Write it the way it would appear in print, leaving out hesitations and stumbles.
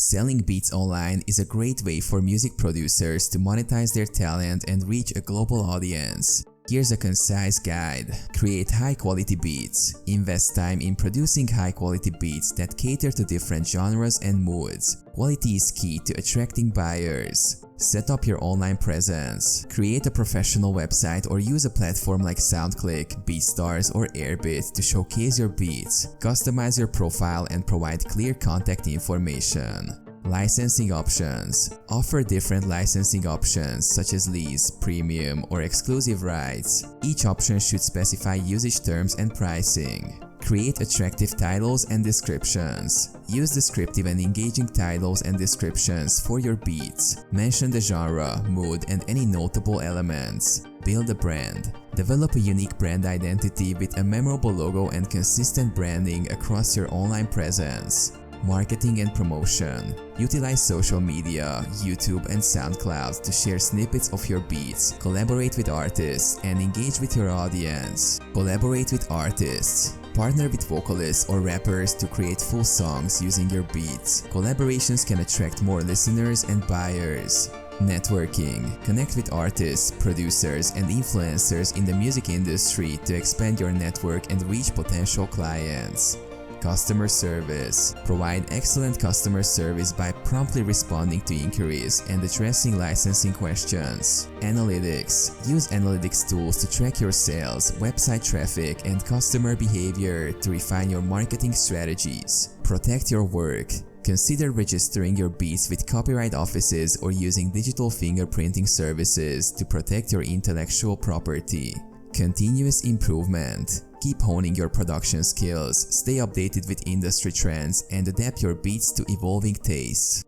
Selling beats online is a great way for music producers to monetize their talent and reach a global audience. Here's a concise guide. Create high-quality beats. Invest time in producing high-quality beats that cater to different genres and moods. Quality is key to attracting buyers. Set up your online presence. Create a professional website or use a platform like SoundClick, BeatStars, or Airbit to showcase your beats. Customize your profile and provide clear contact information. Licensing options. Offer different licensing options such as lease, premium, or exclusive rights. Each option should specify usage terms and pricing. Create attractive titles and descriptions. Use descriptive and engaging titles and descriptions for your beats. Mention the genre, mood, and any notable elements. Build a brand. Develop a unique brand identity with a memorable logo and consistent branding across your online presence. Marketing and promotion. Utilize social media, YouTube and SoundCloud to share snippets of your beats, collaborate with artists, and engage with your audience. Collaborate with artists. Partner with vocalists or rappers to create full songs using your beats. Collaborations can attract more listeners and buyers. Networking. Connect with artists, producers, and influencers in the music industry to expand your network and reach potential clients. Customer service. Provide excellent customer service by promptly responding to inquiries and addressing licensing questions. Analytics. Use analytics tools to track your sales, website traffic, and customer behavior to refine your marketing strategies. Protect your work. Consider registering your beats with copyright offices or using digital fingerprinting services to protect your intellectual property. Continuous improvement. Keep honing your production skills, stay updated with industry trends, and adapt your beats to evolving tastes.